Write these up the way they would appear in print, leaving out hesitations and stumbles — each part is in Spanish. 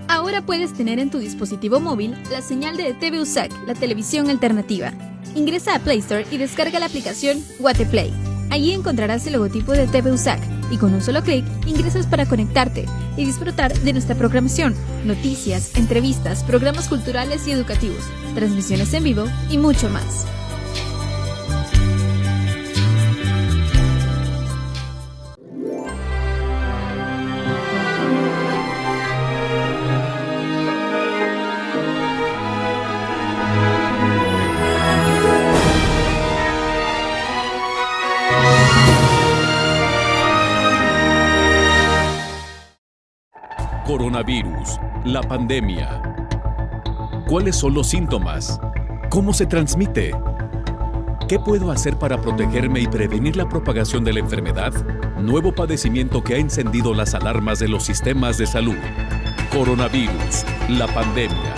Ahora puedes tener en tu dispositivo móvil la señal de TV USAC, la televisión alternativa. Ingresa a Play Store y descarga la aplicación Guateplay. Allí encontrarás el logotipo de TV USAC y con un solo clic ingresas para conectarte y disfrutar de nuestra programación, noticias, entrevistas, programas culturales y educativos, transmisiones en vivo y mucho más. Coronavirus, la pandemia. ¿Cuáles son los síntomas? ¿Cómo se transmite? ¿Qué puedo hacer para protegerme y prevenir la propagación de la enfermedad? Nuevo padecimiento que ha encendido las alarmas de los sistemas de salud. Coronavirus, la pandemia.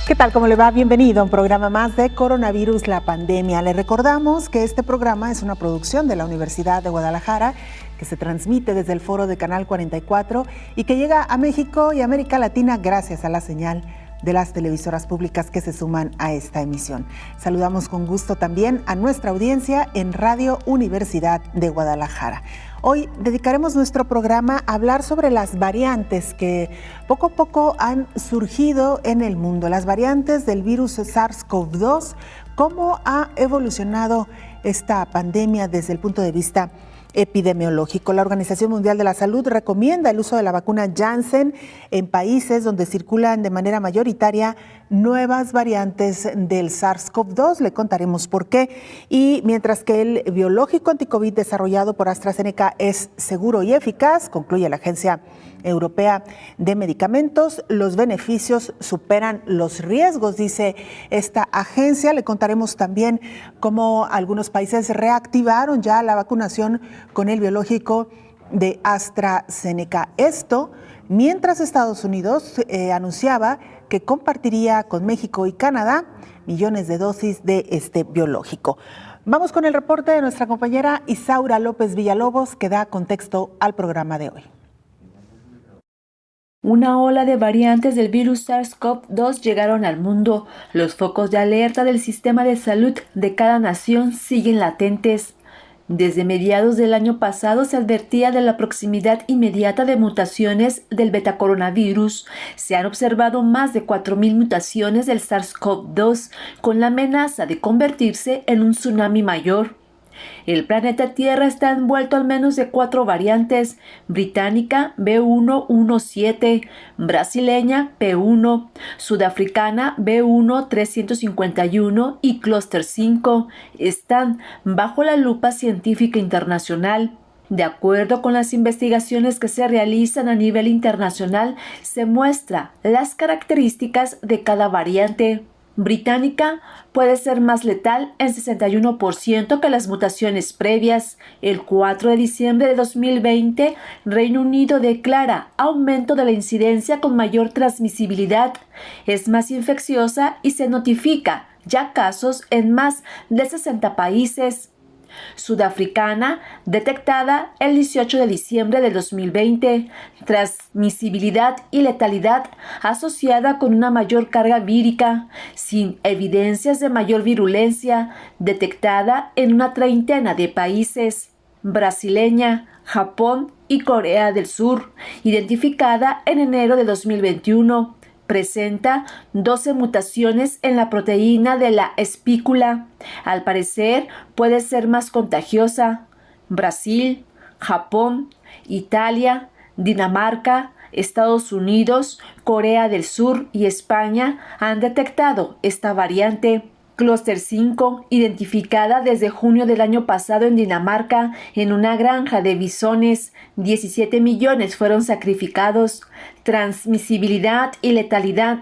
¿Qué tal? ¿Cómo le va? Bienvenido a un programa más de Coronavirus, la pandemia. Le recordamos que este programa es una producción de la Universidad de Guadalajara que se transmite desde el foro de Canal 44 y que llega a México y América Latina gracias a la señal de las televisoras públicas que se suman a esta emisión. Saludamos con gusto también a nuestra audiencia en Radio Universidad de Guadalajara. Hoy dedicaremos nuestro programa a hablar sobre las variantes que poco a poco han surgido en el mundo, las variantes del virus SARS-CoV-2, cómo ha evolucionado esta pandemia desde el punto de vista epidemiológico. La Organización Mundial de la Salud recomienda el uso de la vacuna Janssen en países donde circulan de manera mayoritaria nuevas variantes del SARS-CoV-2. Le contaremos por qué. Y mientras que el biológico anticovid desarrollado por AstraZeneca es seguro y eficaz, concluye la Agencia Europea de Medicamentos, los beneficios superan los riesgos, dice esta agencia. Le contaremos también cómo algunos países reactivaron ya la vacunación con el biológico de AstraZeneca. Esto mientras Estados Unidos anunciaba que compartiría con México y Canadá millones de dosis de este biológico. Vamos con el reporte de nuestra compañera Isaura López Villalobos, que da contexto al programa de hoy. Una ola de variantes del virus SARS-CoV-2 llegaron al mundo. Los focos de alerta del sistema de salud de cada nación siguen latentes. Desde mediados del año pasado se advertía de la proximidad inmediata de mutaciones del betacoronavirus. Se han observado más de 4.000 mutaciones del SARS-CoV-2, con la amenaza de convertirse en un tsunami mayor. El planeta Tierra está envuelto al menos de 4 variantes: británica B117, brasileña P1, sudafricana B1-351 y clúster 5. Están bajo la lupa científica internacional. De acuerdo con las investigaciones que se realizan a nivel internacional, se muestra las características de cada variante. Británica puede ser más letal en 61% que las mutaciones previas. El 4 de diciembre de 2020, Reino Unido declara aumento de la incidencia con mayor transmisibilidad. Es más infecciosa y se notifica ya casos en más de 60 países. Sudafricana, detectada el 18 de diciembre de 2020, transmisibilidad y letalidad asociada con una mayor carga vírica, sin evidencias de mayor virulencia, detectada en una treintena de países. Brasileña, Japón y Corea del Sur, identificada en enero de 2021. Presenta 12 mutaciones en la proteína de la espícula. Al parecer, puede ser más contagiosa. Brasil, Japón, Italia, Dinamarca, Estados Unidos, Corea del Sur y España han detectado esta variante. Clúster 5, identificada desde junio del año pasado en Dinamarca en una granja de bisones. 17 millones fueron sacrificados. Transmisibilidad y letalidad.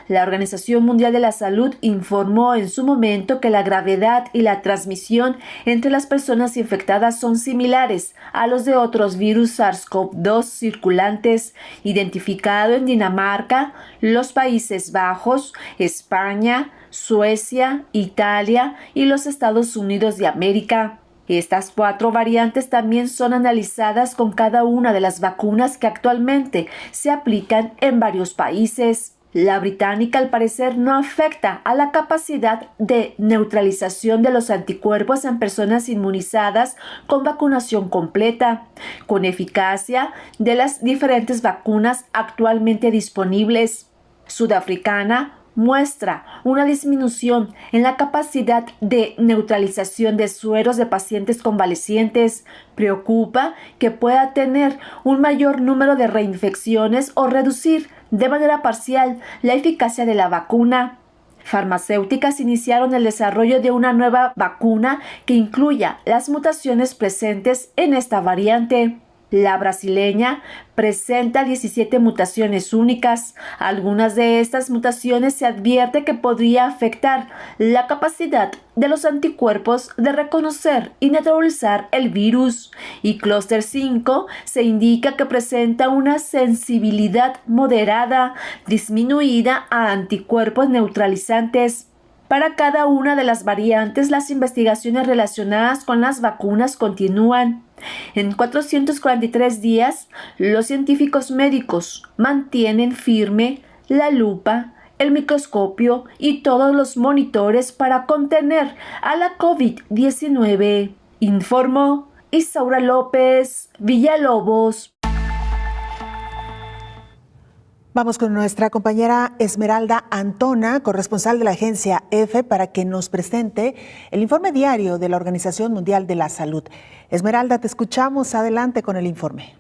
La Organización Mundial de la Salud informó en su momento que la gravedad y la transmisión entre las personas infectadas son similares a los de otros virus SARS-CoV-2 circulantes, identificado en Dinamarca, los Países Bajos, España, Suecia, Italia y los Estados Unidos de América. Estas 4 variantes también son analizadas con cada una de las vacunas que actualmente se aplican en varios países. La británica, al parecer, no afecta a la capacidad de neutralización de los anticuerpos en personas inmunizadas con vacunación completa, con eficacia de las diferentes vacunas actualmente disponibles. Sudafricana muestra una disminución en la capacidad de neutralización de sueros de pacientes convalecientes. Preocupa que pueda tener un mayor número de reinfecciones o reducir de manera parcial la eficacia de la vacuna. Farmacéuticas iniciaron el desarrollo de una nueva vacuna que incluya las mutaciones presentes en esta variante. La brasileña presenta 17 mutaciones únicas. Algunas de estas mutaciones se advierte que podría afectar la capacidad de los anticuerpos de reconocer y neutralizar el virus. Y Clúster 5 se indica que presenta una sensibilidad moderada, disminuida a anticuerpos neutralizantes. Para cada una de las variantes, las investigaciones relacionadas con las vacunas continúan. En 443 días, los científicos médicos mantienen firme la lupa, el microscopio y todos los monitores para contener a la COVID-19, informó Isaura López Villalobos. Vamos con nuestra compañera Esmeralda Antona, corresponsal de la agencia EFE, para que nos presente el informe diario de la Organización Mundial de la Salud. Esmeralda, te escuchamos. Adelante con el informe.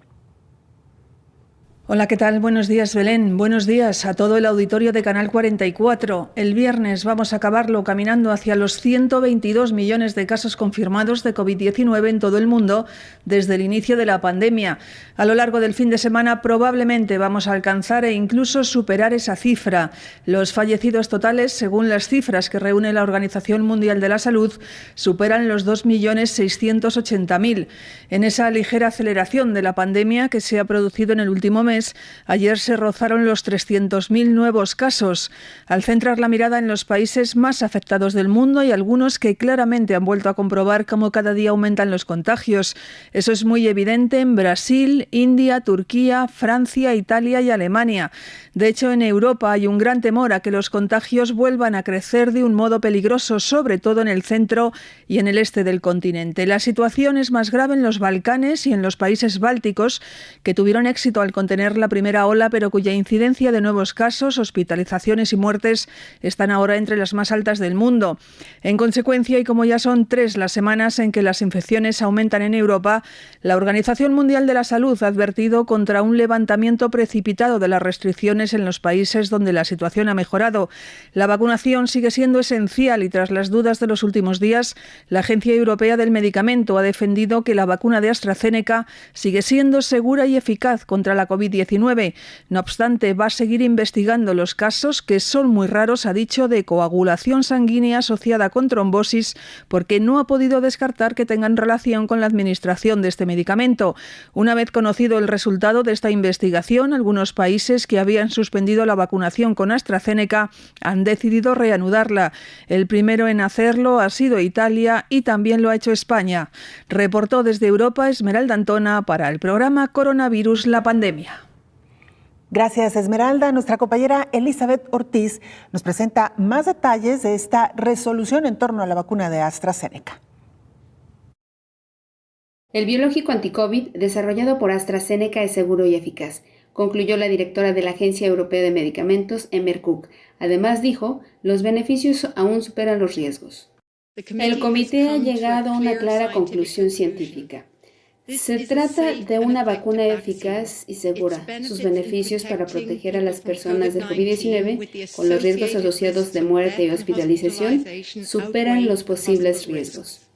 Hola, ¿qué tal? Buenos días, Belén. Buenos días a todo el auditorio de Canal 44. El viernes vamos a acabarlo caminando hacia los 122 millones de casos confirmados de COVID-19 en todo el mundo desde el inicio de la pandemia. A lo largo del fin de semana probablemente vamos a alcanzar e incluso superar esa cifra. Los fallecidos totales, según las cifras que reúne la Organización Mundial de la Salud, superan los 2.680.000. En esa ligera aceleración de la pandemia que se ha producido en el último mes, ayer se rozaron los 300.000 nuevos casos. Al centrar la mirada en los países más afectados del mundo, hay algunos que claramente han vuelto a comprobar cómo cada día aumentan los contagios. Eso es muy evidente en Brasil, India, Turquía, Francia, Italia y Alemania. De hecho, en Europa hay un gran temor a que los contagios vuelvan a crecer de un modo peligroso, sobre todo en el centro y en el este del continente. La situación es más grave en los Balcanes y en los países bálticos, que tuvieron éxito al contener la primera ola, pero cuya incidencia de nuevos casos, hospitalizaciones y muertes están ahora entre las más altas del mundo. En consecuencia, y como ya son 3 las semanas en que las infecciones aumentan en Europa, la Organización Mundial de la Salud ha advertido contra un levantamiento precipitado de las restricciones en los países donde la situación ha mejorado. La vacunación sigue siendo esencial y tras las dudas de los últimos días, la Agencia Europea del Medicamento ha defendido que la vacuna de AstraZeneca sigue siendo segura y eficaz contra la COVID-19. No obstante, va a seguir investigando los casos, que son muy raros, ha dicho, de coagulación sanguínea asociada con trombosis, porque no ha podido descartar que tengan relación con la administración de este medicamento. Una vez conocido el resultado de esta investigación, algunos países que habían suspendido la vacunación con AstraZeneca han decidido reanudarla. El primero en hacerlo ha sido Italia y también lo ha hecho España. Reportó desde Europa Esmeralda Antona para el programa Coronavirus, la pandemia. Gracias, Esmeralda. Nuestra compañera Elizabeth Ortiz nos presenta más detalles de esta resolución en torno a la vacuna de AstraZeneca. El biológico anti-COVID desarrollado por AstraZeneca es seguro y eficaz, concluyó la directora de la Agencia Europea de Medicamentos, Emmer Cook. Además dijo, los beneficios aún superan los riesgos. El comité ha llegado a una clara conclusión científica. Se trata de una vacuna eficaz y segura. Sus beneficios para proteger a las personas del COVID-19 con los riesgos asociados de muerte y hospitalización superan los posibles riesgos.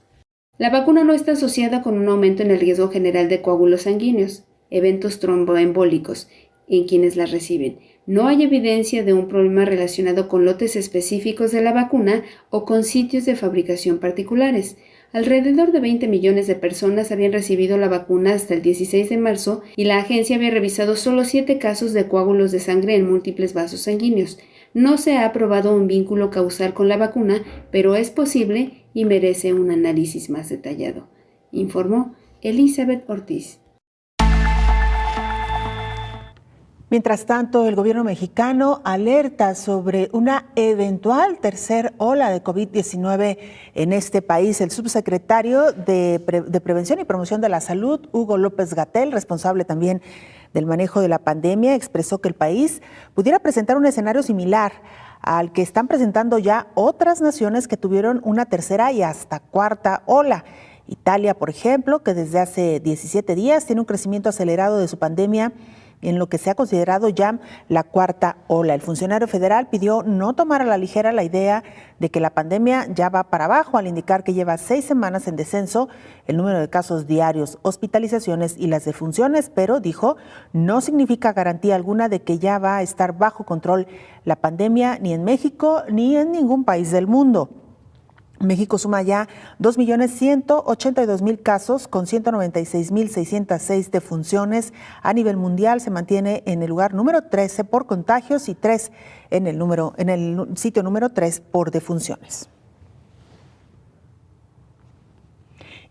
La vacuna no está asociada con un aumento en el riesgo general de coágulos sanguíneos, eventos tromboembólicos en quienes la reciben. No hay evidencia de un problema relacionado con lotes específicos de la vacuna o con sitios de fabricación particulares. Alrededor de 20 millones de personas habían recibido la vacuna hasta el 16 de marzo y la agencia había revisado solo 7 casos de coágulos de sangre en múltiples vasos sanguíneos. No se ha probado un vínculo causal con la vacuna, pero es posible y merece un análisis más detallado. informó Elizabeth Ortiz. Mientras tanto, el gobierno mexicano alerta sobre una eventual tercera ola de COVID-19 en este país. El subsecretario de Prevención y Promoción de la Salud, Hugo López-Gatell, responsable también del manejo de la pandemia, expresó que el país pudiera presentar un escenario similar al que están presentando ya otras naciones que tuvieron una tercera y hasta cuarta ola. Italia, por ejemplo, que desde hace 17 días tiene un crecimiento acelerado de su pandemia en lo que se ha considerado ya la cuarta ola. El funcionario federal pidió no tomar a la ligera la idea de que la pandemia ya va para abajo, al indicar que lleva 6 semanas en descenso el número de casos diarios, hospitalizaciones y las defunciones, pero dijo, no significa garantía alguna de que ya va a estar bajo control la pandemia ni en México ni en ningún país del mundo. México suma ya 2.182.000 casos con 196.606 defunciones. A nivel mundial se mantiene en el lugar número 13 por contagios y 3 en el sitio número 3 por defunciones.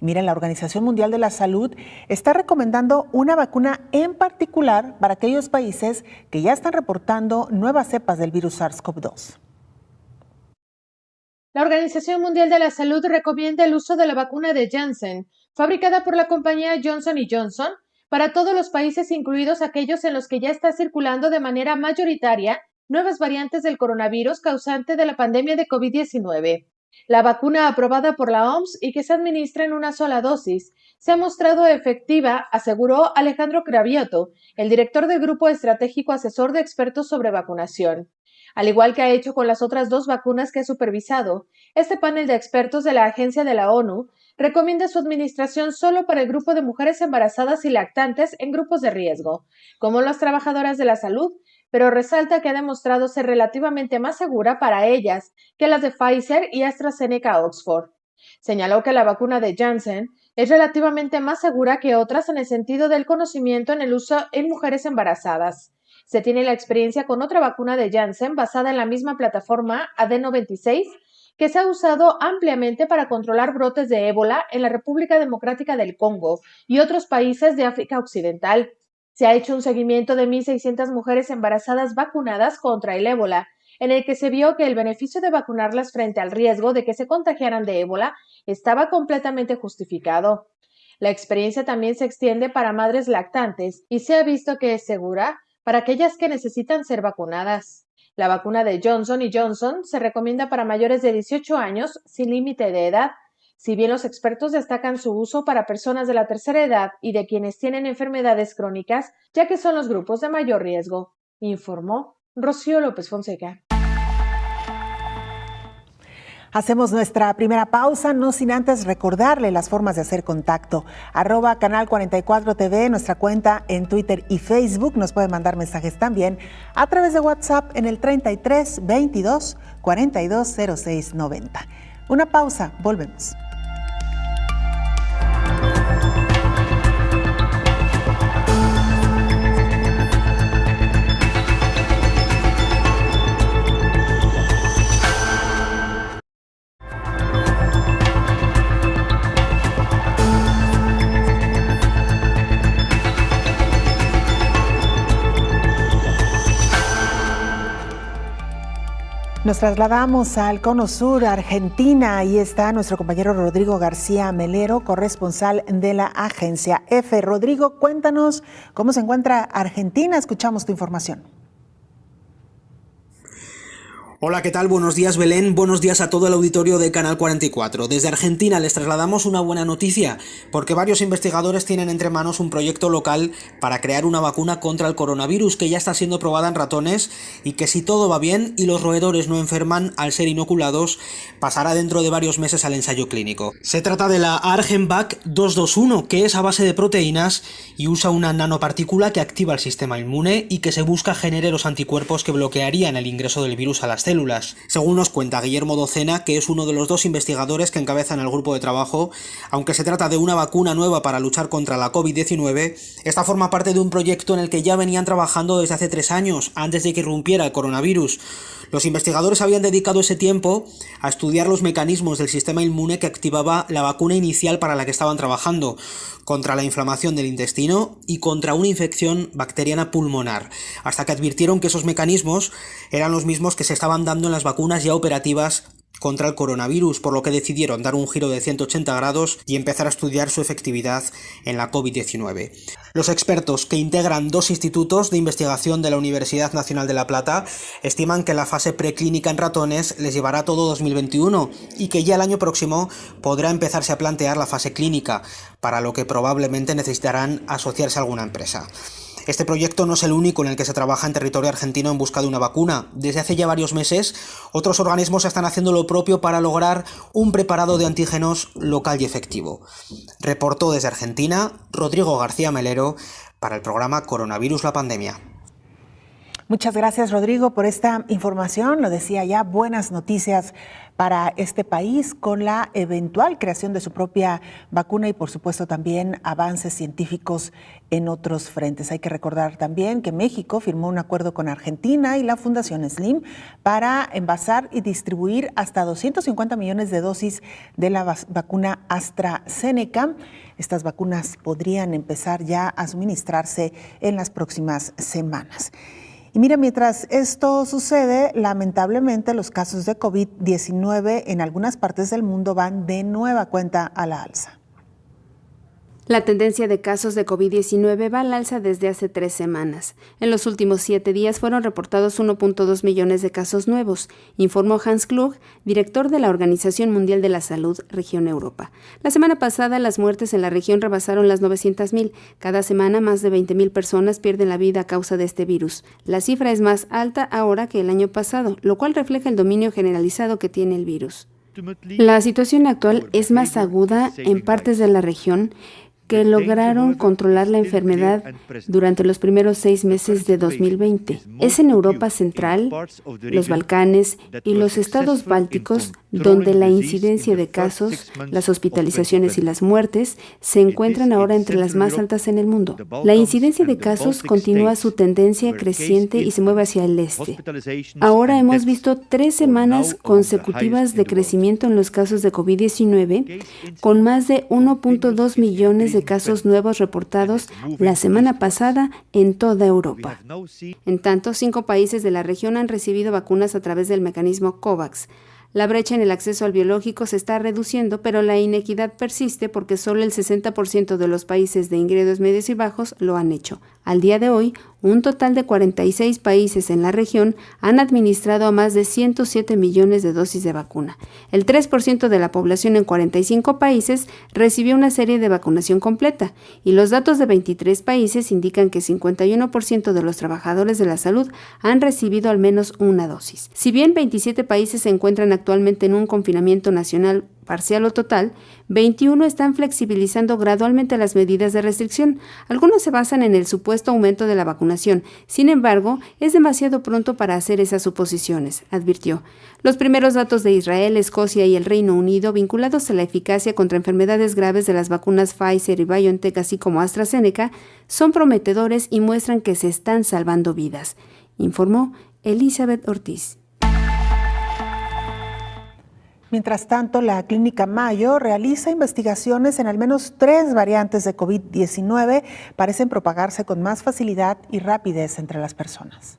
Miren, la Organización Mundial de la Salud está recomendando una vacuna en particular para aquellos países que ya están reportando nuevas cepas del virus SARS-CoV-2. La Organización Mundial de la Salud recomienda el uso de la vacuna de Janssen, fabricada por la compañía Johnson & Johnson, para todos los países, incluidos aquellos en los que ya está circulando de manera mayoritaria nuevas variantes del coronavirus causante de la pandemia de COVID-19. La vacuna aprobada por la OMS y que se administra en una sola dosis se ha mostrado efectiva, aseguró Alejandro Cravioto, el director del Grupo Estratégico Asesor de Expertos sobre Vacunación. Al igual que ha hecho con las otras 2 vacunas que ha supervisado, este panel de expertos de la Agencia de la ONU recomienda su administración solo para el grupo de mujeres embarazadas y lactantes en grupos de riesgo, como las trabajadoras de la salud, pero resalta que ha demostrado ser relativamente más segura para ellas que las de Pfizer y AstraZeneca Oxford. Señaló que la vacuna de Janssen es relativamente más segura que otras en el sentido del conocimiento en el uso en mujeres embarazadas. Se tiene la experiencia con otra vacuna de Janssen basada en la misma plataforma AD96 que se ha usado ampliamente para controlar brotes de ébola en la República Democrática del Congo y otros países de África Occidental. Se ha hecho un seguimiento de 1.600 mujeres embarazadas vacunadas contra el ébola, en el que se vio que el beneficio de vacunarlas frente al riesgo de que se contagiaran de ébola estaba completamente justificado. La experiencia también se extiende para madres lactantes y se ha visto que es segura para aquellas que necesitan ser vacunadas. La vacuna de Johnson & Johnson se recomienda para mayores de 18 años sin límite de edad, si bien los expertos destacan su uso para personas de la tercera edad y de quienes tienen enfermedades crónicas, ya que son los grupos de mayor riesgo, informó Rocío López Fonseca. Hacemos nuestra primera pausa, no sin antes recordarle las formas de hacer contacto. @Canal 44 TV, nuestra cuenta en Twitter y Facebook. Nos puede mandar mensajes también a través de WhatsApp en el 33 22 42 06 90. Una pausa, volvemos. Nos trasladamos al Cono Sur, Argentina. Ahí está nuestro compañero Rodrigo García Melero, corresponsal de la agencia EFE. Rodrigo, cuéntanos cómo se encuentra Argentina. Escuchamos tu información. Hola, ¿qué tal? Buenos días, Belén. Buenos días a todo el auditorio de Canal 44. Desde Argentina les trasladamos una buena noticia, porque varios investigadores tienen entre manos un proyecto local para crear una vacuna contra el coronavirus que ya está siendo probada en ratones y que, si todo va bien y los roedores no enferman al ser inoculados, pasará dentro de varios meses al ensayo clínico. Se trata de la Argenvac 221, que es a base de proteínas y usa una nanopartícula que activa el sistema inmune y que se busca genere los anticuerpos que bloquearían el ingreso del virus a las células. células. Según nos cuenta Guillermo Docena, que es uno de los 2 investigadores que encabezan el grupo de trabajo, aunque se trata de una vacuna nueva para luchar contra la COVID-19, esta forma parte de un proyecto en el que ya venían trabajando desde hace 3 años, antes de que irrumpiera el coronavirus. Los investigadores habían dedicado ese tiempo a estudiar los mecanismos del sistema inmune que activaba la vacuna inicial para la que estaban trabajando, contra la inflamación del intestino y contra una infección bacteriana pulmonar, hasta que advirtieron que esos mecanismos eran los mismos que se estaban dando en las vacunas ya operativas contra el coronavirus, por lo que decidieron dar un giro de 180 grados y empezar a estudiar su efectividad en la COVID-19. Los expertos, que integran 2 institutos de investigación de la Universidad Nacional de La Plata, estiman que la fase preclínica en ratones les llevará todo 2021 y que ya el año próximo podrá empezarse a plantear la fase clínica, para lo que probablemente necesitarán asociarse a alguna empresa. Este proyecto no es el único en el que se trabaja en territorio argentino en busca de una vacuna. Desde hace ya varios meses, otros organismos están haciendo lo propio para lograr un preparado de antígenos local y efectivo. Reportó desde Argentina Rodrigo García Melero para el programa Coronavirus la Pandemia. Muchas gracias, Rodrigo, por esta información. Lo decía ya, buenas noticias para este país con la eventual creación de su propia vacuna y, por supuesto, también avances científicos en otros frentes. Hay que recordar también que México firmó un acuerdo con Argentina y la Fundación Slim para envasar y distribuir hasta 250 millones de dosis de la vacuna AstraZeneca. Estas vacunas podrían empezar ya a suministrarse en las próximas semanas. Y mira, mientras esto sucede, lamentablemente los casos de COVID-19 en algunas partes del mundo van de nueva cuenta a la alza. La tendencia de casos de COVID-19 va al alza desde hace 3 semanas. En los últimos 7 días fueron reportados 1.2 millones de casos nuevos, informó Hans Klug, director de la Organización Mundial de la Salud, Región Europa. La semana pasada, las muertes en la región rebasaron las 900.000. Cada semana, más de 20.000 personas pierden la vida a causa de este virus. La cifra es más alta ahora que el año pasado, lo cual refleja el dominio generalizado que tiene el virus. La situación actual es más aguda en partes de la región que lograron controlar la enfermedad durante los primeros 6 meses de 2020. Es en Europa Central, los Balcanes y los estados bálticos donde la incidencia de casos, las hospitalizaciones y las muertes se encuentran ahora entre las más altas en el mundo. La incidencia de casos continúa su tendencia creciente y se mueve hacia el este. Ahora hemos visto 3 semanas consecutivas de crecimiento en los casos de COVID-19, con más de 1.2 millones de casos nuevos reportados la semana pasada en toda Europa. En tanto, 5 países de la región han recibido vacunas a través del mecanismo COVAX. La brecha en el acceso al biológico se está reduciendo, pero la inequidad persiste porque solo el 60% de los países de ingresos medios y bajos lo han hecho. Al día de hoy, un total de 46 países en la región han administrado a más de 107 millones de dosis de vacuna. El 3% de la población en 45 países recibió una serie de vacunación completa, y los datos de 23 países indican que 51% de los trabajadores de la salud han recibido al menos una dosis. Si bien 27 países se encuentran actualmente en un confinamiento nacional parcial o total, 21 están flexibilizando gradualmente las medidas de restricción. Algunos se basan en el supuesto aumento de la vacunación. Sin embargo, es demasiado pronto para hacer esas suposiciones, advirtió. Los primeros datos de Israel, Escocia y el Reino Unido vinculados a la eficacia contra enfermedades graves de las vacunas Pfizer y BioNTech, así como AstraZeneca, son prometedores y muestran que se están salvando vidas, informó Elizabeth Ortiz. Mientras tanto, la Clínica Mayo realiza investigaciones en al menos 3 variantes de COVID-19. Parecen propagarse con más facilidad y rapidez entre las personas.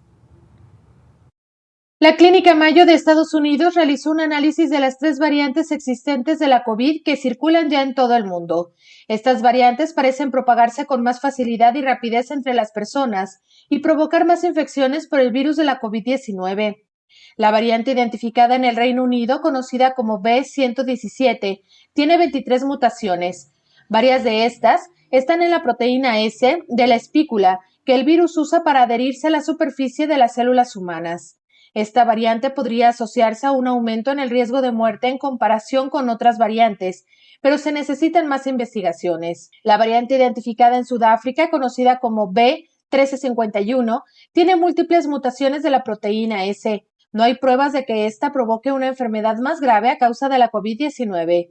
La Clínica Mayo de Estados Unidos realizó un análisis de las 3 variantes existentes de la COVID que circulan ya en todo el mundo. Estas variantes parecen propagarse con más facilidad y rapidez entre las personas y provocar más infecciones por el virus de la COVID-19. La variante identificada en el Reino Unido, conocida como B117, tiene 23 mutaciones. Varias de estas están en la proteína S de la espícula, que el virus usa para adherirse a la superficie de las células humanas. Esta variante podría asociarse a un aumento en el riesgo de muerte en comparación con otras variantes, pero se necesitan más investigaciones. La variante identificada en Sudáfrica, conocida como B1351, tiene múltiples mutaciones de la proteína S. no hay pruebas de que esta provoque una enfermedad más grave a causa de la COVID-19.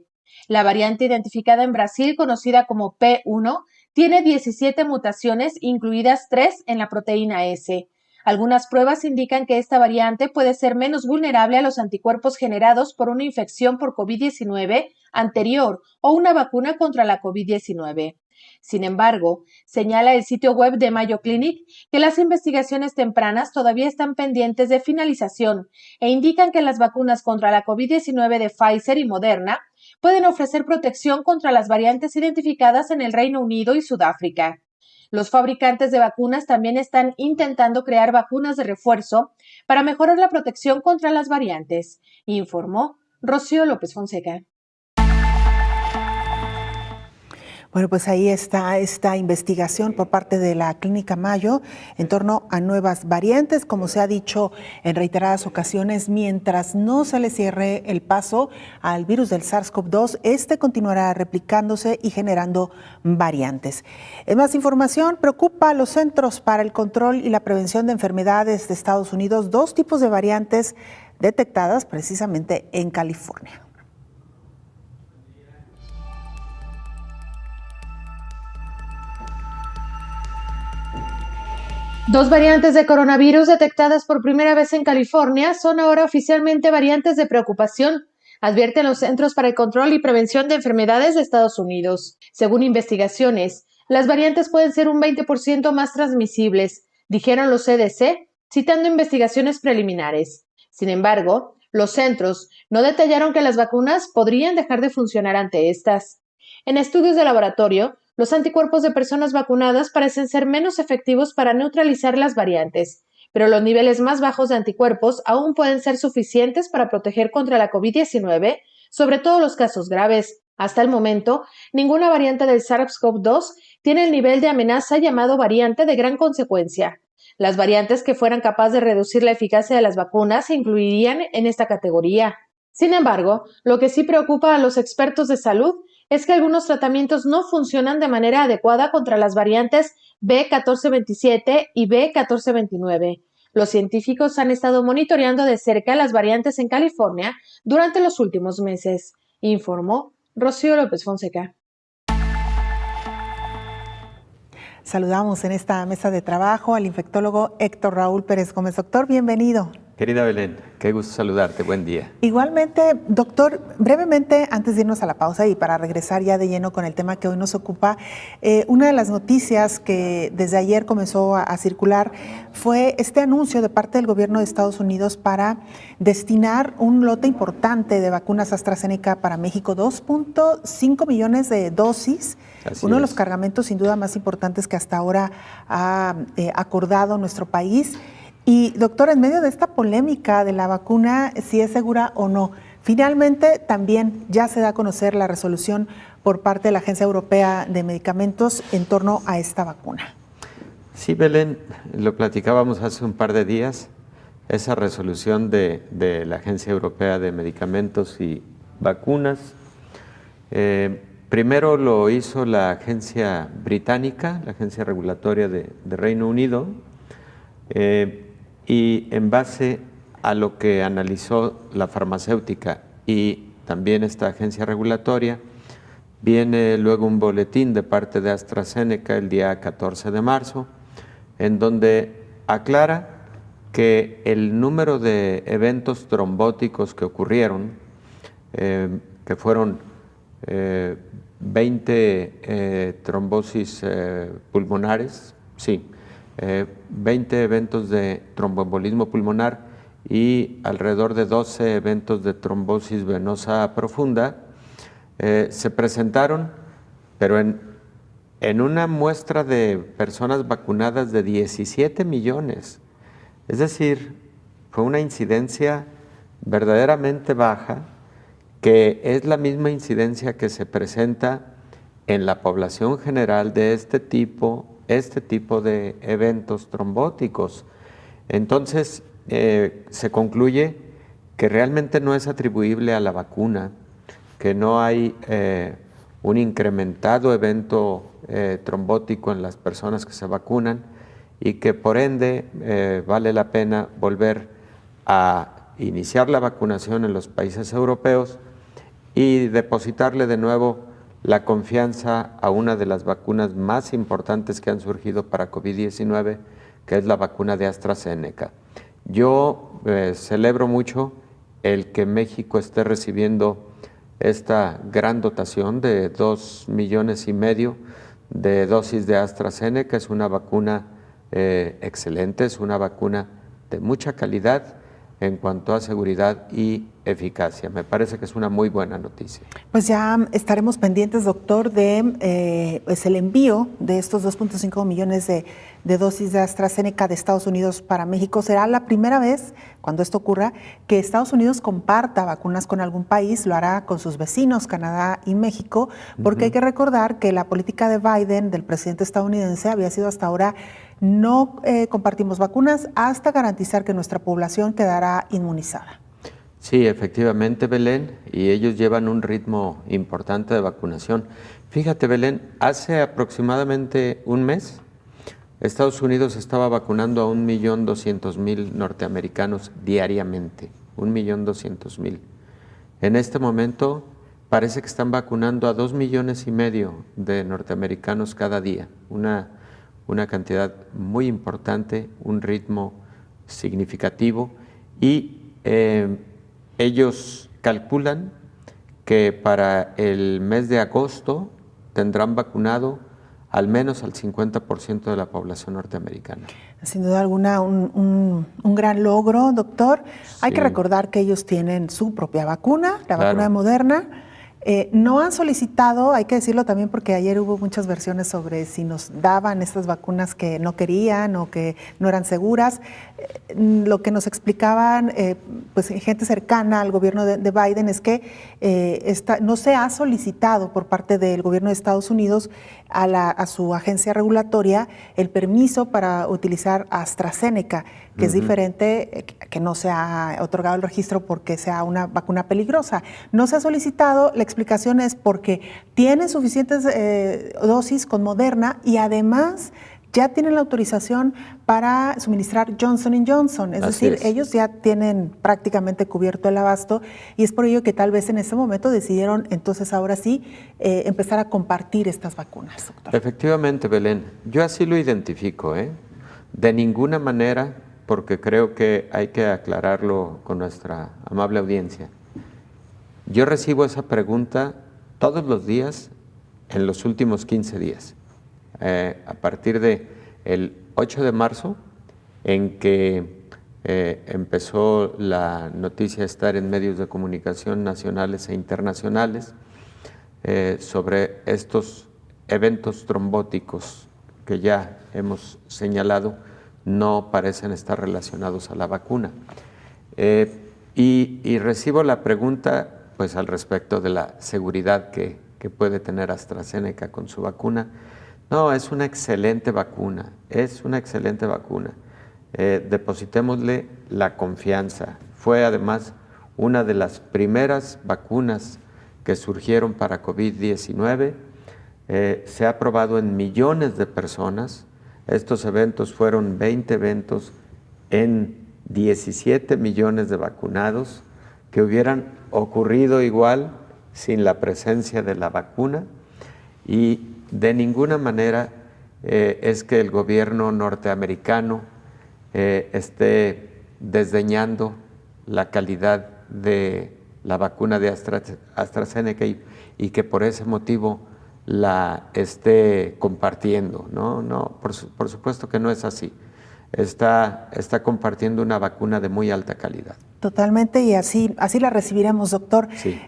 La variante identificada en Brasil, conocida como P1, tiene 17 mutaciones, incluidas 3 en la proteína S. Algunas pruebas indican que esta variante puede ser menos vulnerable a los anticuerpos generados por una infección por COVID-19 anterior o una vacuna contra la COVID-19. Sin embargo, señala el sitio web de Mayo Clinic que las investigaciones tempranas todavía están pendientes de finalización e indican que las vacunas contra la COVID-19 de Pfizer y Moderna pueden ofrecer protección contra las variantes identificadas en el Reino Unido y Sudáfrica. Los fabricantes de vacunas también están intentando crear vacunas de refuerzo para mejorar la protección contra las variantes, informó Rocío López Fonseca. Bueno, pues ahí está esta investigación por parte de la Clínica Mayo en torno a nuevas variantes, como se ha dicho en reiteradas ocasiones, mientras no se le cierre el paso al virus del SARS-CoV-2, este continuará replicándose y generando variantes. En más información, preocupa a los Centros para el Control y la Prevención de Enfermedades de Estados Unidos, 2 tipos de variantes detectadas precisamente en California. Dos variantes de coronavirus detectadas por primera vez en California son ahora oficialmente variantes de preocupación, advierten los Centros para el Control y Prevención de Enfermedades de Estados Unidos. Según investigaciones, las variantes pueden ser un 20% más transmisibles, dijeron los CDC, citando investigaciones preliminares. Sin embargo, los centros no detallaron que las vacunas podrían dejar de funcionar ante estas. En estudios de laboratorio, los anticuerpos de personas vacunadas parecen ser menos efectivos para neutralizar las variantes, pero los niveles más bajos de anticuerpos aún pueden ser suficientes para proteger contra la COVID-19, sobre todo los casos graves. Hasta el momento, ninguna variante del SARS-CoV-2 tiene el nivel de amenaza llamado variante de gran consecuencia. Las variantes que fueran capaces de reducir la eficacia de las vacunas se incluirían en esta categoría. Sin embargo, lo que sí preocupa a los expertos de salud es que algunos tratamientos no funcionan de manera adecuada contra las variantes B1427 y B1429. Los científicos han estado monitoreando de cerca las variantes en California durante los últimos meses, informó Rocío López Fonseca. Saludamos en esta mesa de trabajo al infectólogo Héctor Raúl Pérez Gómez. Doctor, bienvenido. Querida Belén, qué gusto saludarte, buen día. Igualmente, doctor, brevemente, antes de irnos a la pausa y para regresar ya de lleno con el tema que hoy nos ocupa, una de las noticias que desde ayer comenzó a circular fue este anuncio de parte del gobierno de Estados Unidos para destinar un lote importante de vacunas AstraZeneca para México, 2.5 millones de dosis, uno de los cargamentos sin duda más importantes que hasta ahora ha acordado nuestro país. Y doctor, en medio de esta polémica de la vacuna, si es segura o no, finalmente también ya se da a conocer la resolución por parte de la Agencia Europea de Medicamentos en torno a esta vacuna. Sí, Belén, lo platicábamos hace un par de días, esa resolución de la Agencia Europea de Medicamentos y Vacunas. Primero lo hizo la agencia británica, la agencia regulatoria de Reino Unido, y en base a lo que analizó la farmacéutica y también esta agencia regulatoria, viene luego un boletín de parte de AstraZeneca el día 14 de marzo, en donde aclara que el número de eventos trombóticos que ocurrieron, que fueron 20 trombosis pulmonares, 20 eventos de tromboembolismo pulmonar y alrededor de 12 eventos de trombosis venosa profunda, se presentaron, pero en una muestra de personas vacunadas de 17 millones. Es decir, fue una incidencia verdaderamente baja, que es la misma incidencia que se presenta en la población general de este tipo de eventos trombóticos. Entonces, se concluye que realmente no es atribuible a la vacuna, que no hay un incrementado evento trombótico en las personas que se vacunan y que por ende vale la pena volver a iniciar la vacunación en los países europeos y depositarle de nuevo la confianza a una de las vacunas más importantes que han surgido para COVID-19, que es la vacuna de AstraZeneca. Yo celebro mucho el que México esté recibiendo esta gran dotación de 2,5 millones de dosis de AstraZeneca. Es una vacuna excelente, es una vacuna de mucha calidad en cuanto a seguridad y eficacia. Me parece que es una muy buena noticia. Pues ya estaremos pendientes, doctor, de pues el envío de estos 2,5 millones de dosis de AstraZeneca de Estados Unidos para México. Será la primera vez, cuando esto ocurra, que Estados Unidos comparta vacunas con algún país. Lo hará con sus vecinos, Canadá y México, porque hay que recordar que la política de Biden, del presidente estadounidense, había sido hasta ahora no compartimos vacunas hasta garantizar que nuestra población quedará inmunizada. Sí, efectivamente, Belén, y ellos llevan un ritmo importante de vacunación. Fíjate, Belén, hace aproximadamente un mes, Estados Unidos estaba vacunando a 1,200,000 norteamericanos diariamente, 1,200,000. En este momento parece que están vacunando a 2,5 millones de norteamericanos cada día, una cantidad muy importante, un ritmo significativo, y ellos calculan que para el mes de agosto tendrán vacunado al menos al 50% de la población norteamericana. Sin duda alguna, un gran logro, doctor. Sí. Hay que recordar que ellos tienen su propia vacuna, la vacuna de Moderna. No han solicitado, hay que decirlo también porque ayer hubo muchas versiones sobre si nos daban estas vacunas que no querían o que no eran seguras. Lo que nos explicaban pues gente cercana al gobierno de Biden es que no se ha solicitado por parte del gobierno de Estados Unidos a su agencia regulatoria el permiso para utilizar AstraZeneca, que es diferente, que no se ha otorgado el registro porque sea una vacuna peligrosa. No se ha solicitado, la explicación es porque tienen suficientes dosis con Moderna y además ya tienen la autorización para suministrar Johnson & Johnson, es decir, ellos ya tienen prácticamente cubierto el abasto y es por ello que tal vez en ese momento decidieron entonces ahora sí empezar a compartir estas vacunas, doctor. Efectivamente, Belén, yo así lo identifico, de ninguna manera, porque creo que hay que aclararlo con nuestra amable audiencia. Yo recibo esa pregunta todos los días en los últimos 15 días. A partir del 8 de marzo, en que empezó la noticia a estar en medios de comunicación nacionales e internacionales sobre estos eventos trombóticos que ya hemos señalado, no parecen estar relacionados a la vacuna. Y recibo la pregunta pues, al respecto de la seguridad que puede tener AstraZeneca con su vacuna. No, es una excelente vacuna, depositémosle la confianza. Fue además una de las primeras vacunas que surgieron para COVID-19. Se ha probado en millones de personas. Estos eventos fueron 20 eventos en 17 millones de vacunados que hubieran ocurrido igual sin la presencia de la vacuna, y de ninguna manera es que el gobierno norteamericano esté desdeñando la calidad de la vacuna de AstraZeneca y que por ese motivo la esté compartiendo. No, por supuesto que no es así. Está compartiendo una vacuna de muy alta calidad. Totalmente, y así la recibiremos, doctor. Sí.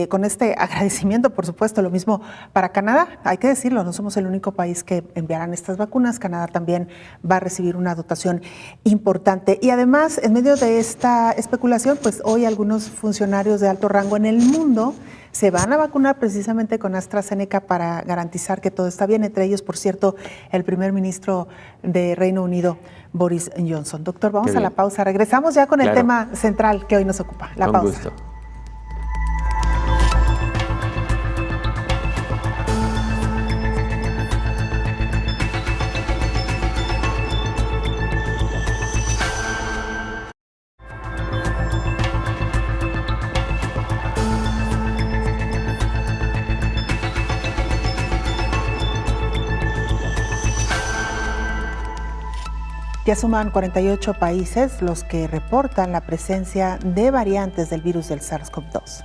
Con este agradecimiento, por supuesto, lo mismo para Canadá. Hay que decirlo, no somos el único país que enviarán estas vacunas. Canadá también va a recibir una dotación importante. Y además, en medio de esta especulación, pues hoy algunos funcionarios de alto rango en el mundo se van a vacunar precisamente con AstraZeneca para garantizar que todo está bien. Entre ellos, por cierto, el primer ministro de Reino Unido, Boris Johnson. Doctor, vamos a la pausa. Regresamos ya con el tema central que hoy nos ocupa. La pausa. Con gusto. Ya suman 48 países los que reportan la presencia de variantes del virus del SARS-CoV-2.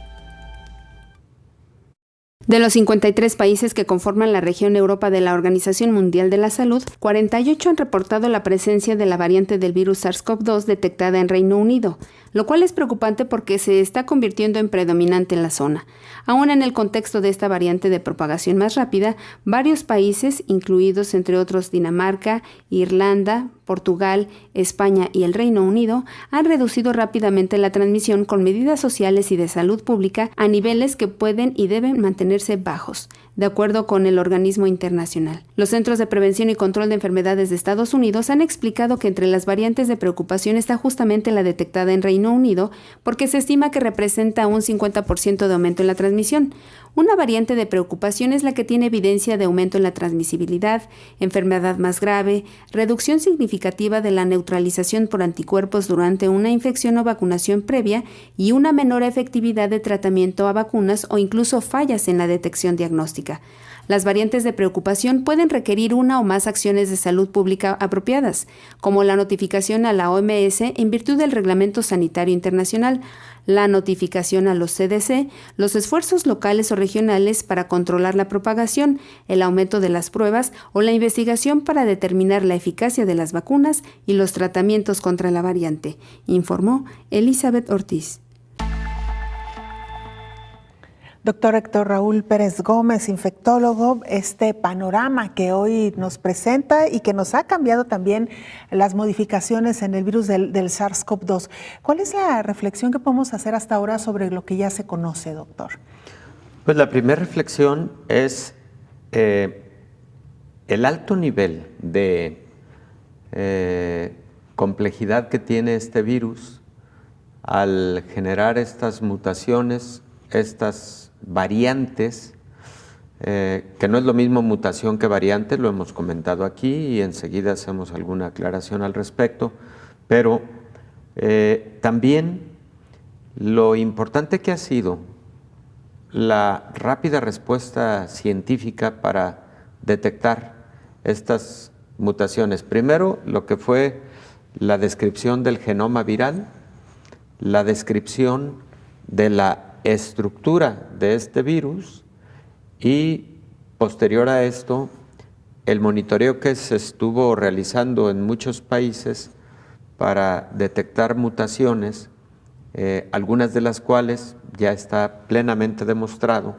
De los 53 países que conforman la región Europa de la Organización Mundial de la Salud, 48 han reportado la presencia de la variante del virus SARS-CoV-2 detectada en Reino Unido, lo cual es preocupante porque se está convirtiendo en predominante en la zona. Aún en el contexto de esta variante de propagación más rápida, varios países, incluidos entre otros Dinamarca, Irlanda, Portugal, España y el Reino Unido, han reducido rápidamente la transmisión con medidas sociales y de salud pública a niveles que pueden y deben mantenerse bajos, de acuerdo con el organismo internacional. Los Centros de Prevención y Control de Enfermedades de Estados Unidos han explicado que entre las variantes de preocupación está justamente la detectada en Reino Unido, porque se estima que representa un 50% de aumento en la transmisión. Una variante de preocupación es la que tiene evidencia de aumento en la transmisibilidad, enfermedad más grave, reducción significativa de la neutralización por anticuerpos durante una infección o vacunación previa y una menor efectividad de tratamiento a vacunas o incluso fallas en la detección diagnóstica. Las variantes de preocupación pueden requerir una o más acciones de salud pública apropiadas, como la notificación a la OMS en virtud del Reglamento Sanitario Internacional, la notificación a los CDC, los esfuerzos locales o regionales para controlar la propagación, el aumento de las pruebas o la investigación para determinar la eficacia de las vacunas y los tratamientos contra la variante, informó Elizabeth Ortiz. Doctor Héctor Raúl Pérez Gómez, infectólogo, este panorama que hoy nos presenta y que nos ha cambiado también las modificaciones en el virus del SARS-CoV-2. ¿Cuál es la reflexión que podemos hacer hasta ahora sobre lo que ya se conoce, doctor? Pues la primera reflexión es el alto nivel de complejidad que tiene este virus al generar estas mutaciones, estas variantes, que no es lo mismo mutación que variante, lo hemos comentado aquí y enseguida hacemos alguna aclaración al respecto, pero también lo importante que ha sido la rápida respuesta científica para detectar estas mutaciones. Primero, lo que fue la descripción del genoma viral, la descripción de la estructura de este virus y posterior a esto el monitoreo que se estuvo realizando en muchos países para detectar mutaciones, algunas de las cuales ya está plenamente demostrado,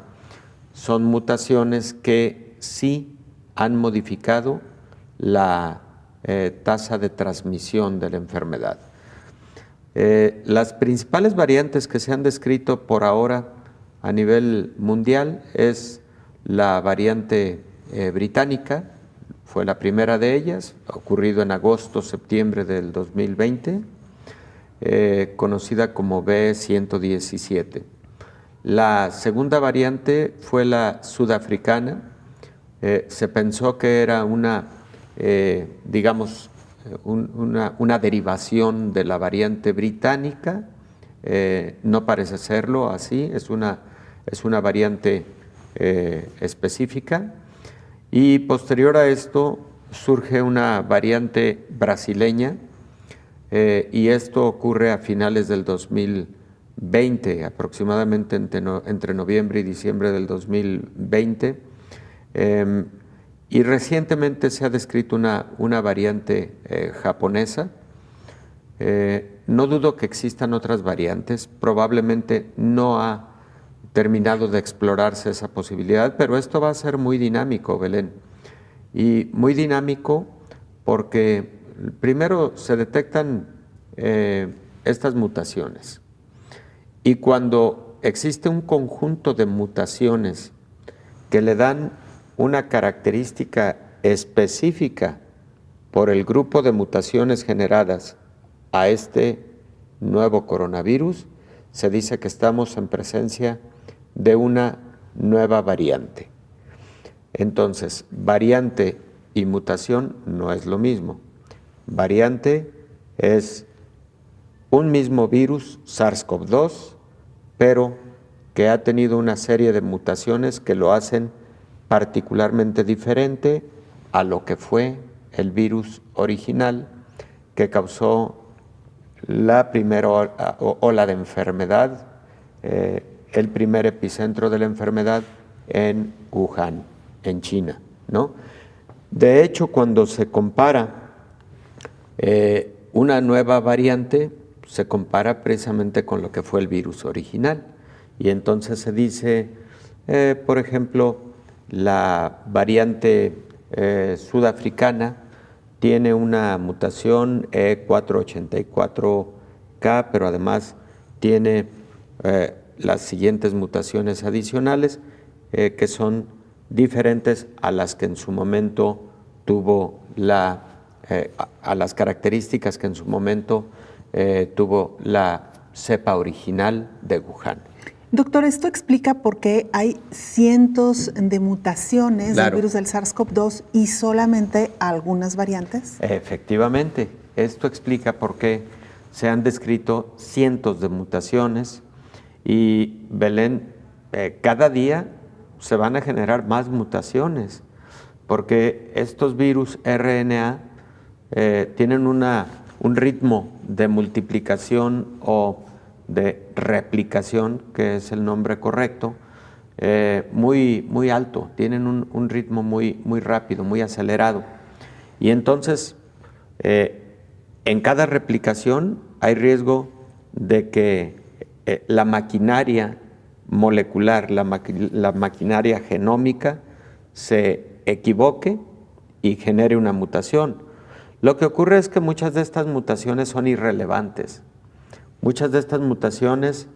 son mutaciones que sí han modificado la tasa de transmisión de la enfermedad. Las principales variantes que se han descrito por ahora a nivel mundial es la variante británica, fue la primera de ellas, ocurrido en agosto-septiembre del 2020, conocida como B117. La segunda variante fue la sudafricana, se pensó que era una derivación de la variante británica, no parece serlo así, es una variante específica, y posterior a esto surge una variante brasileña, y esto ocurre a finales del 2020, aproximadamente entre noviembre y diciembre del 2020, y recientemente se ha descrito una variante japonesa. No dudo que existan otras variantes, probablemente no ha terminado de explorarse esa posibilidad, pero esto va a ser muy dinámico, Belén. Y muy dinámico porque primero se detectan estas mutaciones. Y cuando existe un conjunto de mutaciones que le dan una característica específica por el grupo de mutaciones generadas a este nuevo coronavirus, se dice que estamos en presencia de una nueva variante. Entonces, variante y mutación no es lo mismo. Variante es un mismo virus, SARS-CoV-2, pero que ha tenido una serie de mutaciones que lo hacen particularmente diferente a lo que fue el virus original que causó la primera ola de enfermedad, el primer epicentro de la enfermedad en Wuhan, en China, ¿no? De hecho, cuando se compara una nueva variante, se compara precisamente con lo que fue el virus original. Y entonces se dice, por ejemplo, la variante sudafricana tiene una mutación E484K, pero además tiene las siguientes mutaciones adicionales que son diferentes a las que en su momento tuvo a las características que en su momento tuvo la cepa original de Wuhan. Doctor, esto explica por qué hay cientos de mutaciones Claro. del virus del SARS-CoV-2 y solamente algunas variantes. Efectivamente, esto explica por qué se han descrito cientos de mutaciones y, Belén, cada día se van a generar más mutaciones, porque estos virus RNA tienen un ritmo de multiplicación o de replicación, que es el nombre correcto, muy alto, tienen un ritmo muy rápido, muy acelerado. Y entonces, en cada replicación hay riesgo de que la maquinaria molecular, la maquinaria genómica, se equivoque y genere una mutación. Lo que ocurre es que muchas de estas mutaciones son irrelevantes. Muchas de estas mutaciones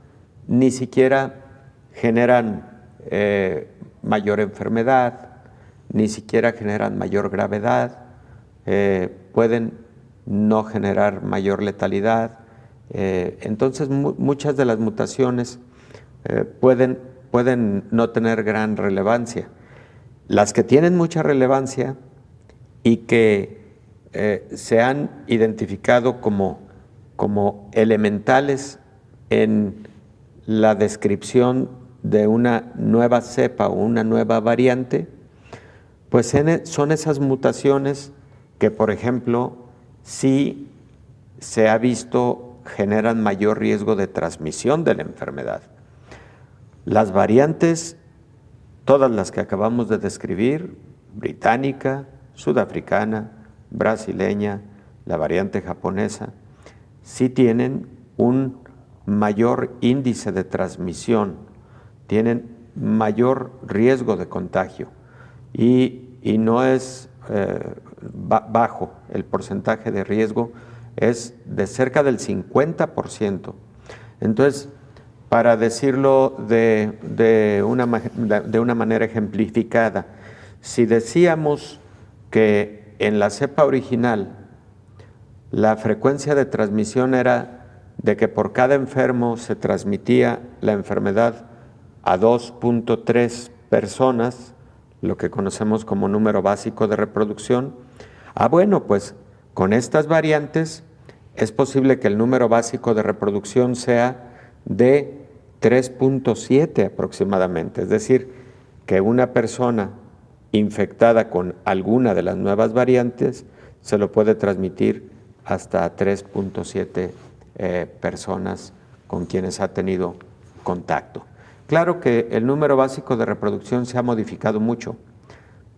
ni siquiera generan mayor enfermedad, ni siquiera generan mayor gravedad, pueden no generar mayor letalidad. Entonces, muchas de las mutaciones pueden no tener gran relevancia. Las que tienen mucha relevancia y que se han identificado como elementales en la descripción de una nueva cepa o una nueva variante, pues son esas mutaciones que, por ejemplo, sí se ha visto generan mayor riesgo de transmisión de la enfermedad. Las variantes, todas las que acabamos de describir, británica, sudafricana, brasileña, la variante japonesa, sí tienen un mayor índice de transmisión, tienen mayor riesgo de contagio y no es bajo el porcentaje de riesgo, es de cerca del 50%. Entonces, para decirlo de una manera ejemplificada, si decíamos que en la cepa original la frecuencia de transmisión era de que por cada enfermo se transmitía la enfermedad a 2.3 personas, lo que conocemos como número básico de reproducción. Bueno, pues con estas variantes es posible que el número básico de reproducción sea de 3.7 aproximadamente, es decir, que una persona infectada con alguna de las nuevas variantes se lo puede transmitir hasta 3.7 personas con quienes ha tenido contacto. Claro que el número básico de reproducción se ha modificado mucho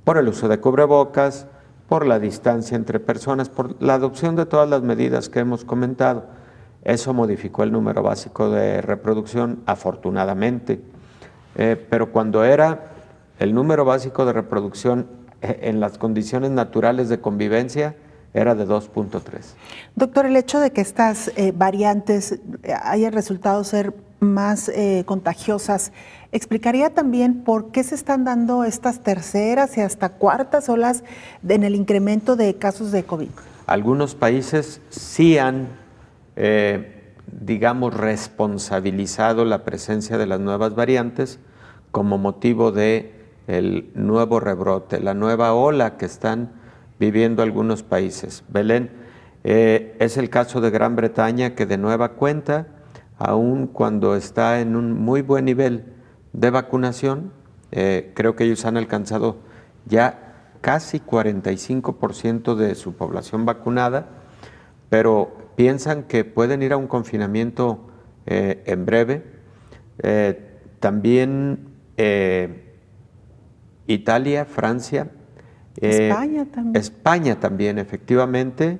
por el uso de cubrebocas, por la distancia entre personas, por la adopción de todas las medidas que hemos comentado. Eso modificó el número básico de reproducción, afortunadamente. Pero cuando era el número básico de reproducción en las condiciones naturales de convivencia, era de 2.3. Doctor, el hecho de que estas variantes hayan resultado ser más contagiosas, ¿explicaría también por qué se están dando estas terceras y hasta cuartas olas en el incremento de casos de COVID? Algunos países sí han, responsabilizado la presencia de las nuevas variantes como motivo de el nuevo rebrote, la nueva ola que están viviendo algunos países. Belén, es el caso de Gran Bretaña, que de nueva cuenta, aun cuando está en un muy buen nivel de vacunación, creo que ellos han alcanzado ya casi 45% de su población vacunada, pero piensan que pueden ir a un confinamiento en breve. También Italia, Francia, España también, efectivamente,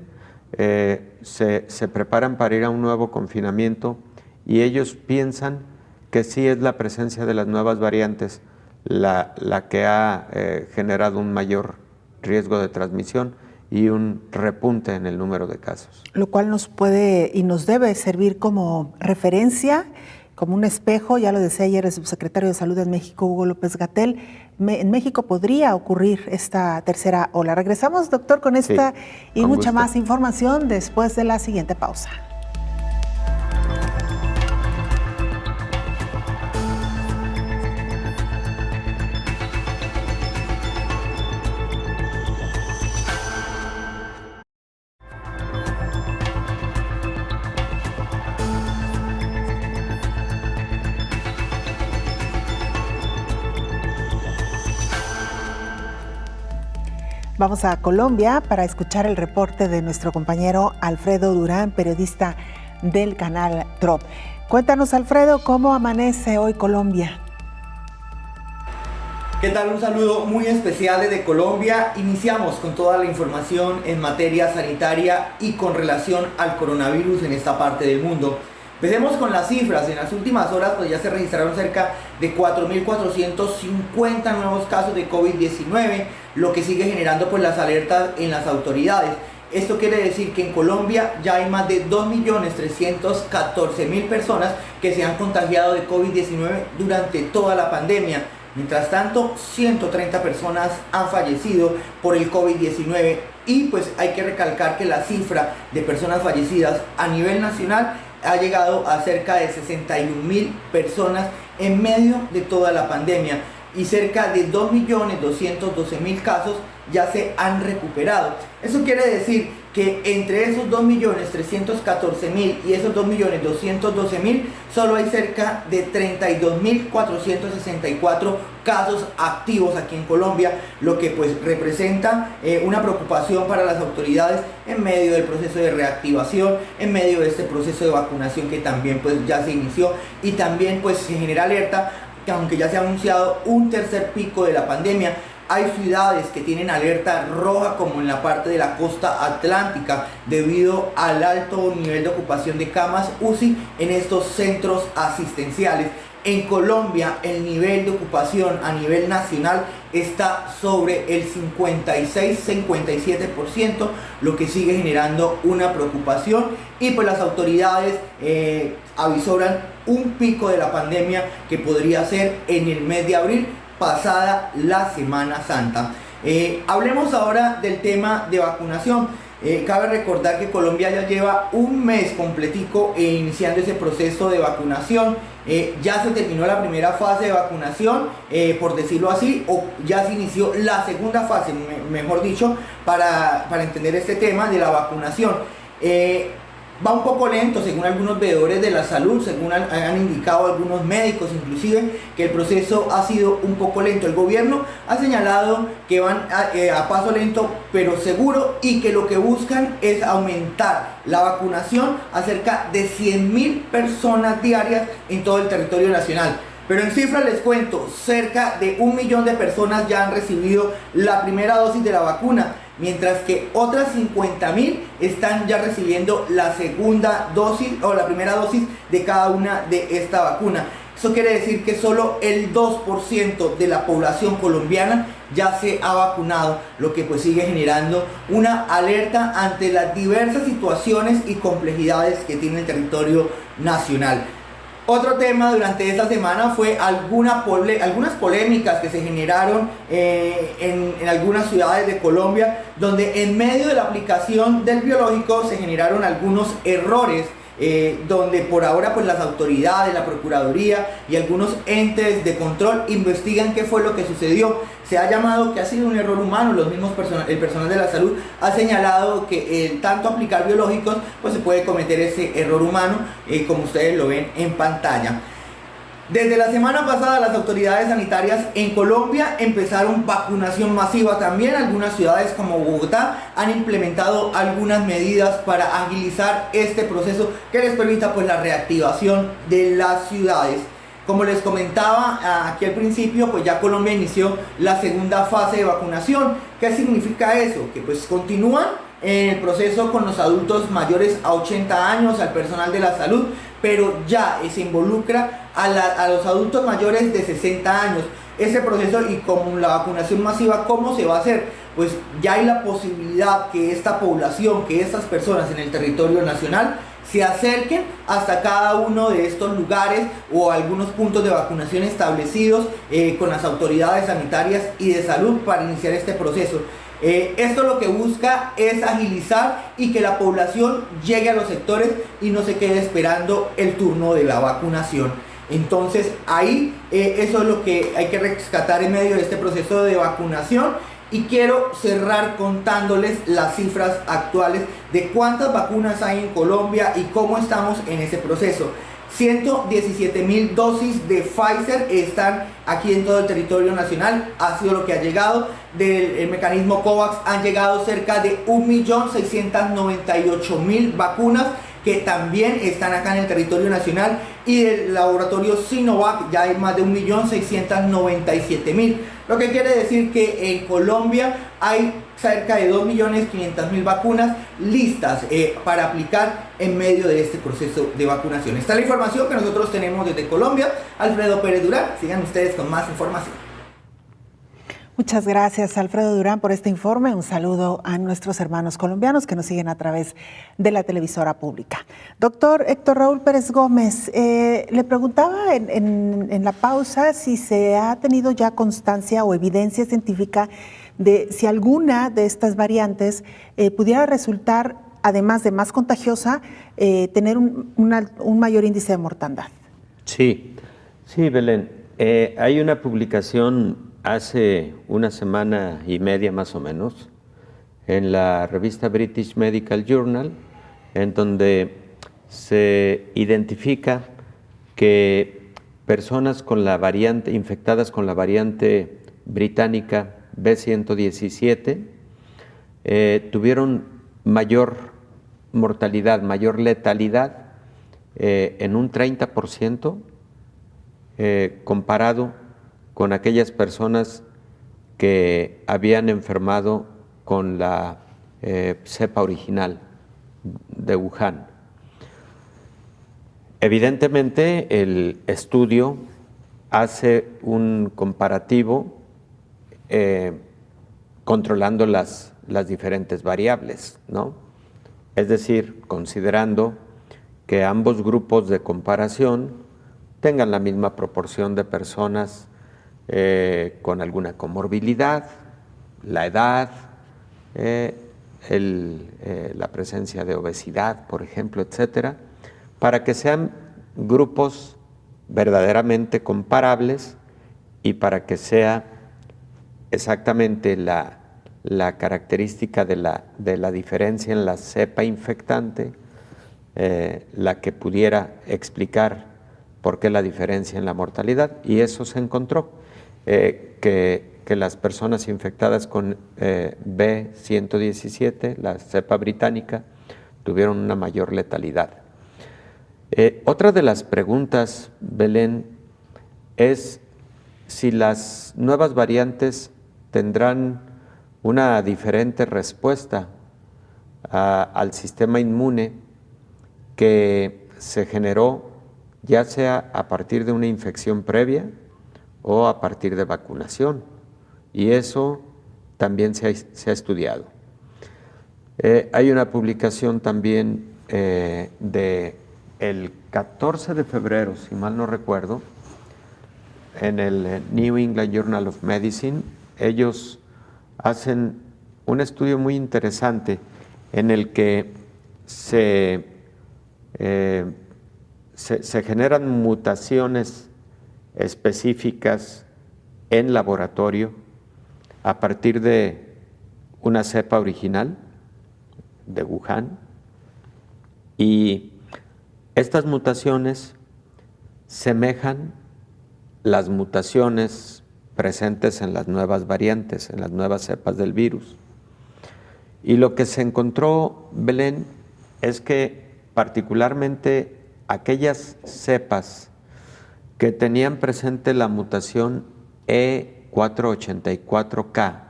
se preparan para ir a un nuevo confinamiento y ellos piensan que sí es la presencia de las nuevas variantes la que ha generado un mayor riesgo de transmisión y un repunte en el número de casos. Lo cual nos puede y nos debe servir como referencia, como un espejo, ya lo decía ayer el subsecretario de Salud en México, Hugo López-Gatell. En México podría ocurrir esta tercera ola. Regresamos, doctor, con esta y mucha más información después de la siguiente pausa. Vamos a Colombia para escuchar el reporte de nuestro compañero Alfredo Durán, periodista del canal TROP. Cuéntanos, Alfredo, ¿cómo amanece hoy Colombia? ¿Qué tal? Un saludo muy especial desde Colombia. Iniciamos con toda la información en materia sanitaria y con relación al coronavirus en esta parte del mundo. Empecemos con las cifras. En las últimas horas pues ya se registraron cerca de 4.450 nuevos casos de COVID-19, lo que sigue generando pues las alertas en las autoridades. Esto quiere decir que en Colombia ya hay más de 2.314.000 personas que se han contagiado de COVID-19 durante toda la pandemia. Mientras tanto, 130 personas han fallecido por el COVID-19 y pues hay que recalcar que la cifra de personas fallecidas a nivel nacional ha llegado a cerca de 61.000 personas en medio de toda la pandemia y cerca de 2.212.000 casos ya se han recuperado. Eso quiere decir que entre esos 2.314.000 y esos 2.212.000 solo hay cerca de 32.464 casos activos aquí en Colombia, lo que pues representa una preocupación para las autoridades en medio del proceso de reactivación, en medio de este proceso de vacunación que también pues ya se inició y también pues se genera alerta que aunque ya se ha anunciado un tercer pico de la pandemia, hay ciudades que tienen alerta roja como en la parte de la costa atlántica debido al alto nivel de ocupación de camas UCI en estos centros asistenciales. En Colombia el nivel de ocupación a nivel nacional está sobre el 56-57%, lo que sigue generando una preocupación y pues las autoridades avisoran un pico de la pandemia que podría ser en el mes de abril, pasada la Semana Santa. Hablemos ahora del tema de vacunación. Cabe recordar que Colombia ya lleva un mes completico iniciando ese proceso de vacunación. Ya se terminó la primera fase de vacunación, por decirlo así, o ya se inició la segunda fase, mejor dicho, para entender este tema de la vacunación. Va un poco lento según algunos veedores de la salud, según han indicado algunos médicos inclusive, que el proceso ha sido un poco lento. El gobierno ha señalado que van a paso lento pero seguro y que lo que buscan es aumentar la vacunación a cerca de 100.000 personas diarias en todo el territorio nacional. Pero en cifras les cuento, cerca de 1 millón de personas ya han recibido la primera dosis de la vacuna, mientras que otras 50.000 están ya recibiendo la segunda dosis o la primera dosis de cada una de esta vacuna. Eso quiere decir que solo el 2% de la población colombiana ya se ha vacunado, lo que pues sigue generando una alerta ante las diversas situaciones y complejidades que tiene el territorio nacional. Otro tema durante esta semana fue algunas polémicas que se generaron en algunas ciudades de Colombia, donde en medio de la aplicación del biológico se generaron algunos errores, donde por ahora pues las autoridades, la Procuraduría y algunos entes de control investigan qué fue lo que sucedió. Se ha llamado que ha sido un error humano. El personal de la salud ha señalado que tanto aplicar biológicos pues se puede cometer ese error humano, como ustedes lo ven en pantalla. Desde la semana pasada las autoridades sanitarias en Colombia empezaron vacunación masiva también. Algunas ciudades como Bogotá han implementado algunas medidas para agilizar este proceso que les permita pues la reactivación de las ciudades. Como les comentaba aquí al principio, pues ya Colombia inició la segunda fase de vacunación. ¿Qué significa eso? Que pues continúan en el proceso con los adultos mayores a 80 años, al personal de la salud, pero ya se involucra a los adultos mayores de 60 años. Ese proceso y con la vacunación masiva, ¿cómo se va a hacer? Pues ya hay la posibilidad que esta población, que estas personas en el territorio nacional se acerquen hasta cada uno de estos lugares o algunos puntos de vacunación establecidos con las autoridades sanitarias y de salud para iniciar este proceso. Esto lo que busca es agilizar y que la población llegue a los sectores y no se quede esperando el turno de la vacunación. Entonces ahí eso es lo que hay que rescatar en medio de este proceso de vacunación. Y quiero cerrar contándoles las cifras actuales de cuántas vacunas hay en Colombia y cómo estamos en ese proceso. 117.000 dosis de Pfizer están aquí en todo el territorio nacional, ha sido lo que ha llegado. Del mecanismo COVAX han llegado cerca de 1.698.000 vacunas que también están acá en el territorio nacional, y del laboratorio Sinovac ya hay más de 1.697.000, lo que quiere decir que en Colombia hay cerca de 2.500.000 vacunas listas para aplicar en medio de este proceso de vacunación. Esta es la información que nosotros tenemos desde Colombia. Alfredo Pérez Durán, sigan ustedes con más información. Muchas gracias, Alfredo Durán, por este informe. Un saludo a nuestros hermanos colombianos que nos siguen a través de la televisora pública. Doctor Héctor Raúl Pérez Gómez, le preguntaba en la pausa si se ha tenido ya constancia o evidencia científica de si alguna de estas variantes pudiera resultar, además de más contagiosa, tener un mayor índice de mortandad. Sí, Belén. Hay una publicación hace una semana y media más o menos en la revista British Medical Journal, en donde se identifica que personas con la variante, infectadas con la variante británica B117 tuvieron mayor mortalidad, mayor letalidad en un 30% comparado con aquellas personas que habían enfermado con la cepa original de Wuhan. Evidentemente, el estudio hace un comparativo controlando las diferentes variables, ¿no? Es decir, considerando que ambos grupos de comparación tengan la misma proporción de personas con alguna comorbilidad, la edad, la presencia de obesidad, por ejemplo, etcétera, para que sean grupos verdaderamente comparables y para que sea exactamente la característica de la diferencia en la cepa infectante la que pudiera explicar por qué la diferencia en la mortalidad, y eso se encontró. Que las personas infectadas con B117, la cepa británica, tuvieron una mayor letalidad. Otra de las preguntas, Belén, es si las nuevas variantes tendrán una diferente respuesta al sistema inmune que se generó ya sea a partir de una infección previa o a partir de vacunación, y eso también se ha estudiado. Hay una publicación también de el 14 de febrero, si mal no recuerdo, en el New England Journal of Medicine. Ellos hacen un estudio muy interesante en el que se generan mutaciones específicas en laboratorio a partir de una cepa original de Wuhan, y estas mutaciones semejan las mutaciones presentes en las nuevas variantes, en las nuevas cepas del virus. Y lo que se encontró, Belén, es que particularmente aquellas cepas que tenían presente la mutación E484K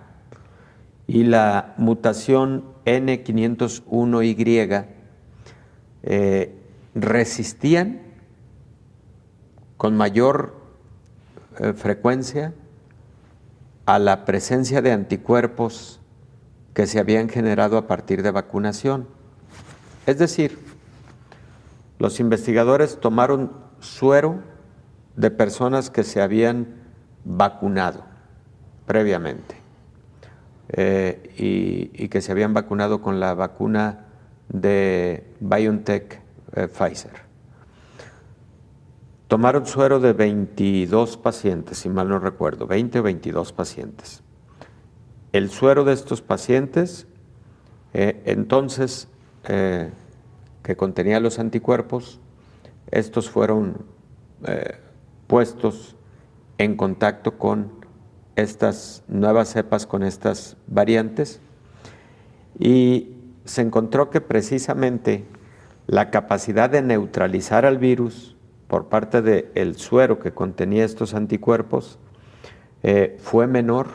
y la mutación N501Y resistían con mayor frecuencia a la presencia de anticuerpos que se habían generado a partir de vacunación. Es decir, los investigadores tomaron suero de personas que se habían vacunado previamente y que se habían vacunado con la vacuna de BioNTech Pfizer. Tomaron suero de 22 pacientes, si mal no recuerdo, 20 o 22 pacientes. El suero de estos pacientes, que contenía los anticuerpos, estos fueron puestos en contacto con estas nuevas cepas, con estas variantes, y se encontró que precisamente la capacidad de neutralizar al virus por parte del suero que contenía estos anticuerpos fue menor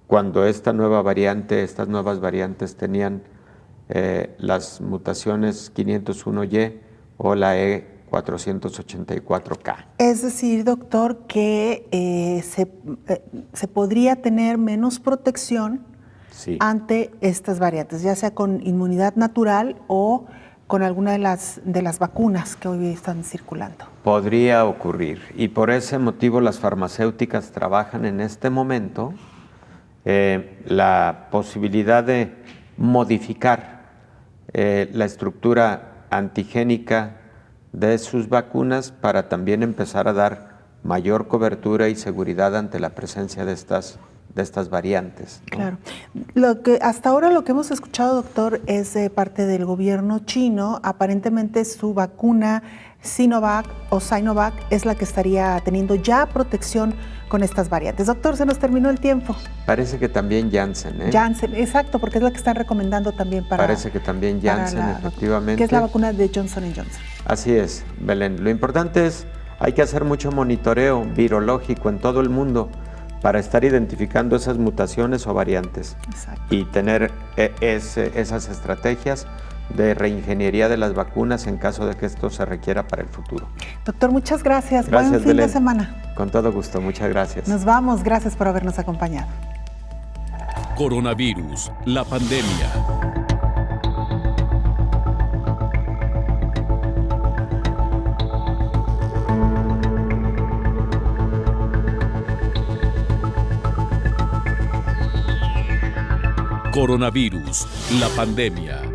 cuando estas nuevas variantes tenían las mutaciones 501Y o la E484K. Es decir, doctor, que se podría tener menos protección ante estas variantes, ya sea con inmunidad natural o con alguna de las vacunas que hoy están circulando. Podría ocurrir, y por ese motivo las farmacéuticas trabajan en este momento la posibilidad de modificar la estructura antigénica de sus vacunas para también empezar a dar mayor cobertura y seguridad ante la presencia de estas variantes, ¿no? Claro. Hasta ahora lo que hemos escuchado, doctor, es de parte del gobierno chino. Aparentemente su vacuna Sinovac es la que estaría teniendo ya protección con estas variantes. Doctor, se nos terminó el tiempo. Parece que también Janssen, Janssen, exacto, porque es la que están recomendando también para... Parece que también Janssen, efectivamente. Que es la vacuna de Johnson & Johnson. Así es, Belén. Lo importante es, hay que hacer mucho monitoreo virológico en todo el mundo para estar identificando esas mutaciones o variantes. Exacto. Y tener esas estrategias de reingeniería de las vacunas en caso de que esto se requiera para el futuro. Doctor, muchas gracias. Buen fin Belén. De semana. Con todo gusto, muchas gracias. Nos vamos, gracias por habernos acompañado. Coronavirus, la pandemia. Coronavirus, la pandemia.